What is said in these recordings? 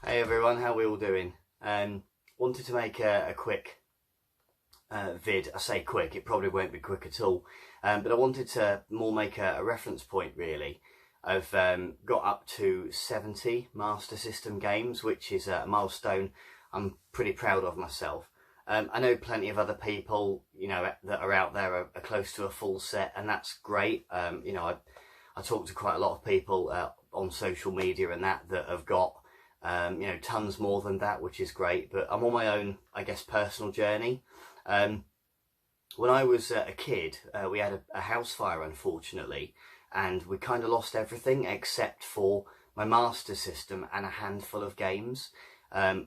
Hey everyone, how are we all doing? Wanted to make a quick vid. I say quick, it probably won't be quick at all, but I wanted to more make a reference point really. I've got up to 70 Master System games, which is a milestone I'm pretty proud of myself. I know plenty of other people, you know, that are out there are close to a full set, and that's great. You know, I talk to quite a lot of people on social media and that have got you know, tons more than that, which is great. But I'm on my own, I guess, personal journey. When I was a kid, we had a house fire, unfortunately, and we kind of lost everything except for my Master System and a handful of games,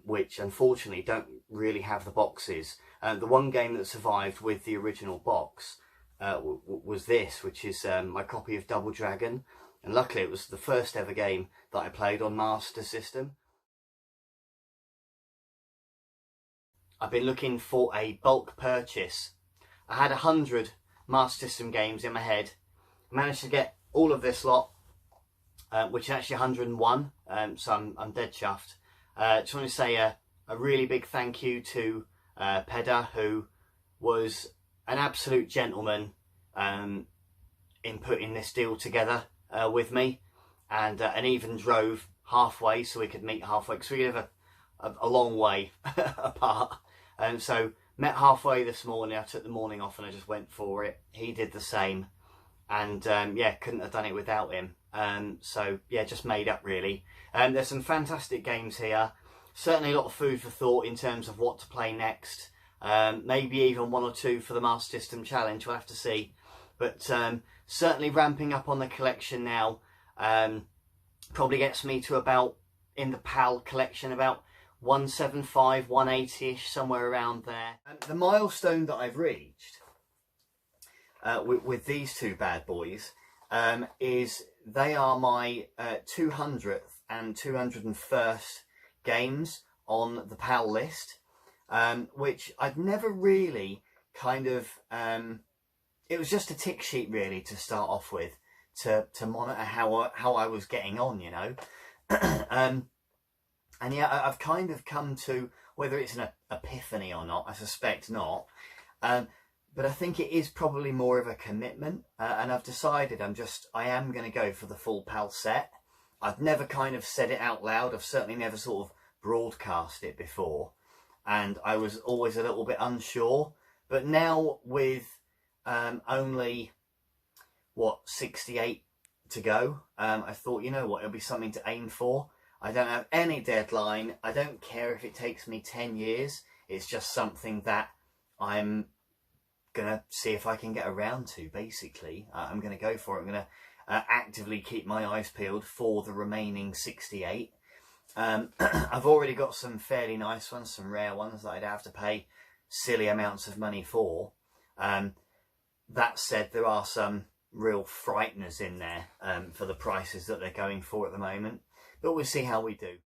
which unfortunately don't really have the boxes. The one game that survived with the original box was this, which is my copy of Double Dragon, and luckily it was the first ever game that I played on Master System. I've been looking for a bulk purchase. I had 100 Master System games in my head. I managed to get all of this lot, which is actually 101, so I'm dead chuffed. Just want to say a really big thank you to Peda, who was an absolute gentleman in putting this deal together with me, and even drove halfway so we could meet halfway, because we live a long way apart. So met halfway this morning. I took the morning off and I just went for it. He did the same, and yeah, couldn't have done it without him. So yeah, just made up really. There's some fantastic games here. Certainly a lot of food for thought in terms of what to play next. Maybe even one or two for the Master System Challenge, we'll have to see. But certainly ramping up on the collection now. Probably gets me to about, in the PAL collection, about 175, 180-ish, somewhere around there. And the milestone that I've reached with these two bad boys is they are my 200th and 201st games on the PAL list, which I'd never really kind of... it was just a tick sheet really to start off with, to monitor how I was getting on, you know. And yeah, I've kind of come to, whether it's an epiphany or not, I suspect not, but I think it is probably more of a commitment, and I've decided I am going to go for the full PAL set. I've never kind of said it out loud. I've certainly never sort of broadcast it before, and I was always a little bit unsure. But now with only, what, 68 to go, I thought, you know what, it'll be something to aim for. I don't have any deadline. I don't care if it takes me 10 years. It's just something that I'm going to see if I can get around to, basically. I'm going to go for it. I'm going to actively keep my eyes peeled for the remaining 68. I've already got some fairly nice ones, some rare ones that I'd have to pay silly amounts of money for. That said, there are some real frighteners in there for the prices that they're going for at the moment. But we'll see how we do.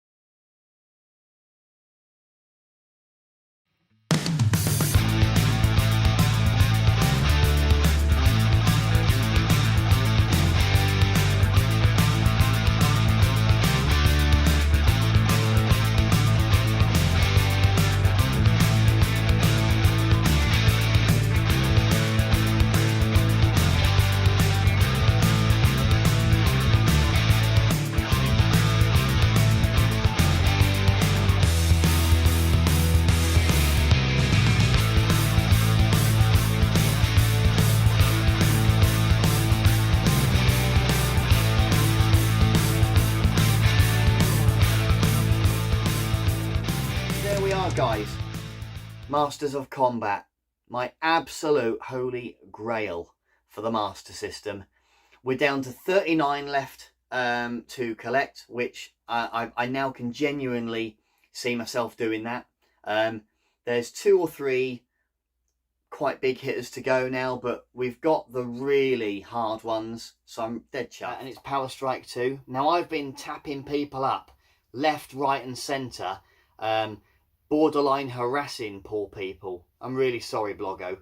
Guys, Masters of Combat, my absolute holy grail for the Master System. We're down to 39 left to collect, which I now can genuinely see myself doing that. There's 2 or 3 quite big hitters to go now, but we've got the really hard ones, so I'm dead chuffed. And it's Power Strike 2. Now, I've been tapping people up left, right and centre, borderline harassing poor people. I'm really sorry, Bloggo.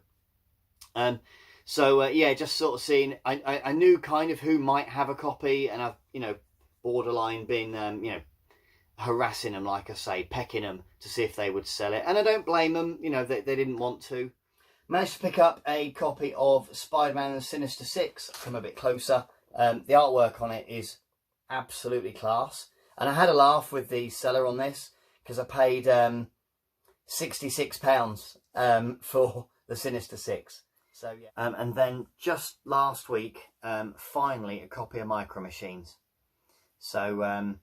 Yeah, just sort of seeing, I knew kind of who might have a copy, and I've, borderline been, harassing them, like I say, pecking them to see if they would sell it. And I don't blame them, they didn't want to. Managed to pick up a copy of Spider-Man and Sinister Six. Come a bit closer. The artwork on it is absolutely class. And I had a laugh with the seller on this, because I paid £66 for the Sinister Six. So yeah. And then just last week, finally a copy of Micro Machines. So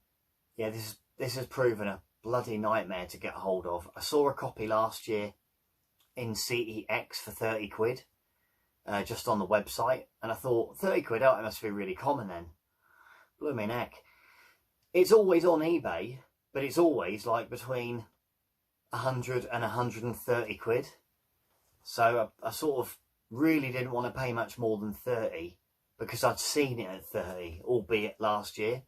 yeah, this has proven a bloody nightmare to get hold of. I saw a copy last year in CEX for 30 quid, just on the website, and I thought, 30 quid, oh, it must be really common then. Blew me neck. It's always on eBay, but it's always like between 100 and 130 quid. So I sort of really didn't want to pay much more than 30, because I'd seen it at 30, albeit last year.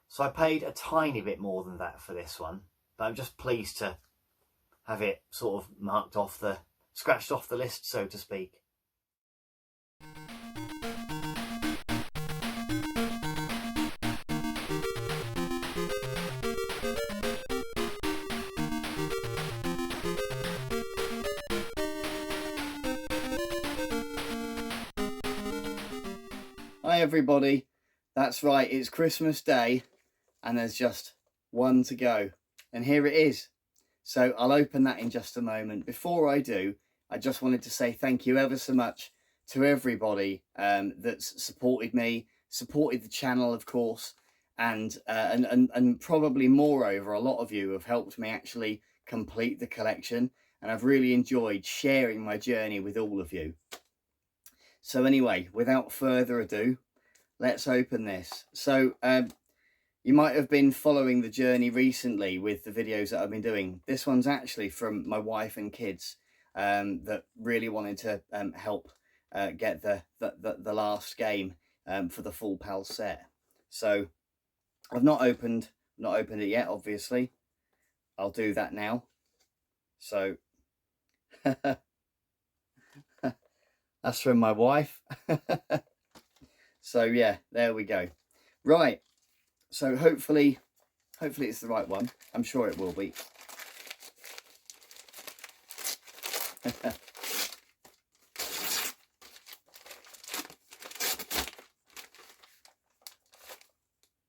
So I paid a tiny bit more than that for this one, but I'm just pleased to have it sort of marked off scratched off the list, so to speak. Hi everybody, that's right, it's Christmas Day and there's just one to go, and here it is. So I'll open that in just a moment. Before I do, I just wanted to say thank you ever so much to everybody that's supported me, supported the channel, of course, and probably moreover, a lot of you have helped me actually complete the collection, and I've really enjoyed sharing my journey with all of you. So anyway, without further ado, let's open this. So you might have been following the journey recently with the videos that I've been doing. This one's actually from my wife and kids that really wanted to help get the last game for the full PAL set. So I've not opened it yet, obviously. I'll do that now. So that's from my wife. So yeah, there we go. Right. So hopefully it's the right one. I'm sure it will be.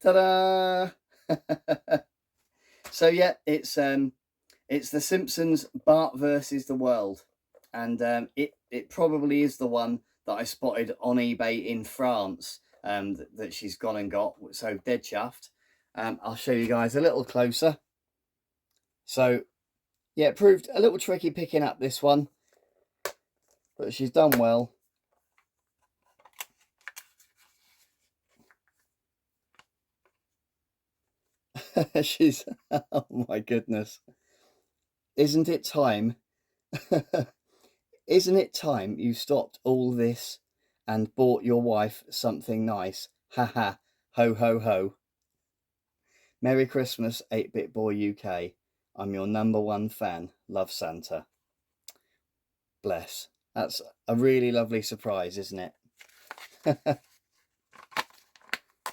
Ta-da! So yeah, it's The Simpsons Bart versus the World, and it probably is the one that I spotted on eBay in France. That she's gone and got, so dead chuffed. I'll show you guys a little closer. So yeah, it proved a little tricky picking up this one, but she's done well. She's, oh my goodness, isn't it time? Isn't it time you stopped all this and bought your wife something nice? Ha ha, ho ho ho. Merry Christmas, 8-Bit Boy UK. I'm your #1 fan. Love, Santa. Bless. That's a really lovely surprise, isn't it?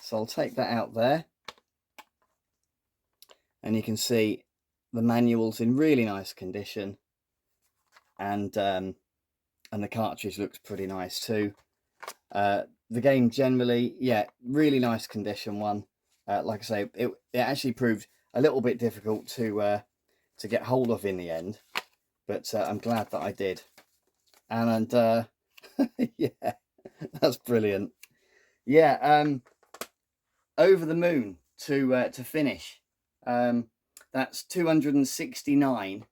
So I'll take that out there. And you can see the manual's in really nice condition. And the cartridge looks pretty nice too. The game generally, yeah, really nice condition one. Like I say, it actually proved a little bit difficult to get hold of in the end, but I'm glad that I did. And yeah, that's brilliant. Yeah, over the moon to finish. That's 269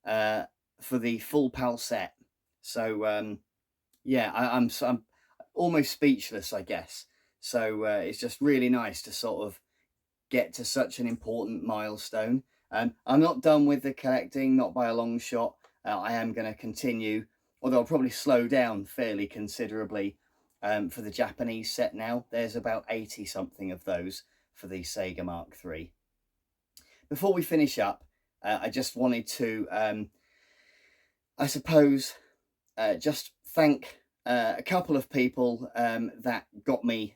for the full PAL set. So yeah, I'm almost speechless, I guess. So it's just really nice to sort of get to such an important milestone. I'm not done with the collecting, not by a long shot. I am going to continue, although I'll probably slow down fairly considerably for the Japanese set now. There's about 80 something of those for the Sega Mark III. Before we finish up, I just wanted to, I suppose, just thank a couple of people that got me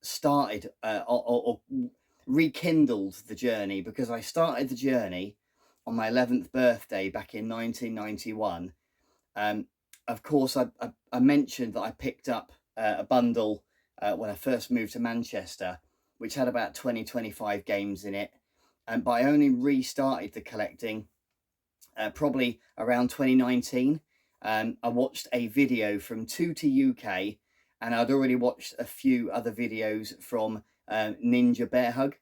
started or rekindled the journey, because I started the journey on my 11th birthday back in 1991. Of course, I mentioned that I picked up a bundle when I first moved to Manchester, which had about 25 games in it. But I only restarted the collecting probably around 2019. I watched a video from Tutti UK, and I'd already watched a few other videos from Ninja Bear Hug.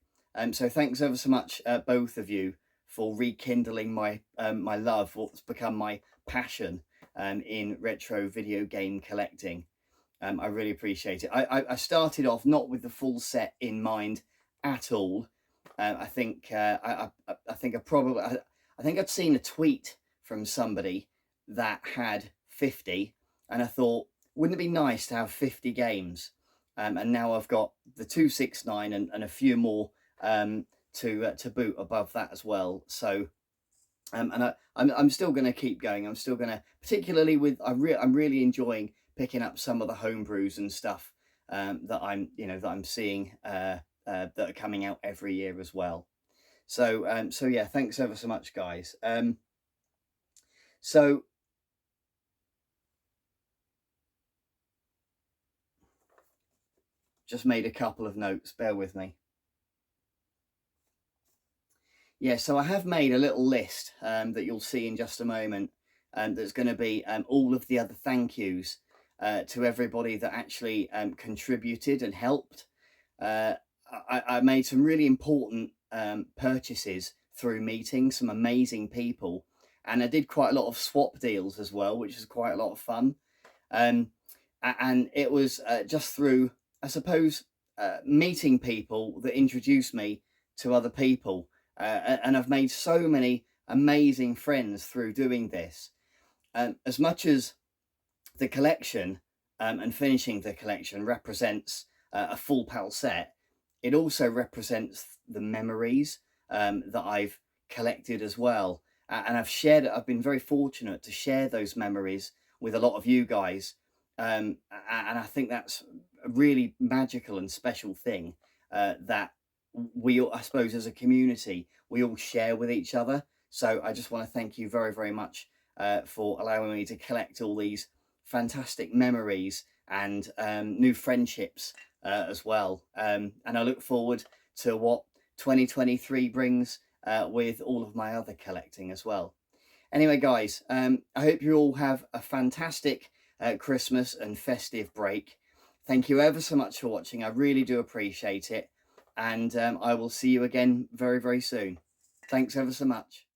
So thanks ever so much, both of you, for rekindling my my love, what's become my passion in retro video game collecting. I really appreciate it. I started off not with the full set in mind at all. I think I think I think I'd seen a tweet from somebody that had 50, and I thought, wouldn't it be nice to have 50 games? And now I've got the 269 and a few more to boot above that as well. So and I'm still going to keep going. I'm still going to, particularly with, I'm really enjoying picking up some of the homebrews and stuff that I'm seeing that are coming out every year as well. So so yeah, thanks ever so much, guys. So just made a couple of notes, bear with me. Yeah, so I have made a little list that you'll see in just a moment, that's going to be all of the other thank yous to everybody that actually contributed and helped. I made some really important purchases through meeting some amazing people, and I did quite a lot of swap deals as well, which was quite a lot of fun. And it was just through, I suppose, meeting people that introduced me to other people. And I've made so many amazing friends through doing this. As much as the collection and finishing the collection represents a full PAL set, it also represents the memories that I've collected as well. And I've been very fortunate to share those memories with a lot of you guys. And I think that's a really magical and special thing that we, I suppose, as a community, we all share with each other. So I just want to thank you very, very much for allowing me to collect all these fantastic memories and new friendships as well. And I look forward to what 2023 brings with all of my other collecting as well. Anyway, guys, I hope you all have a fantastic Christmas and festive break. Thank you ever so much for watching. I really do appreciate it. And I will see you again very, very soon. Thanks ever so much.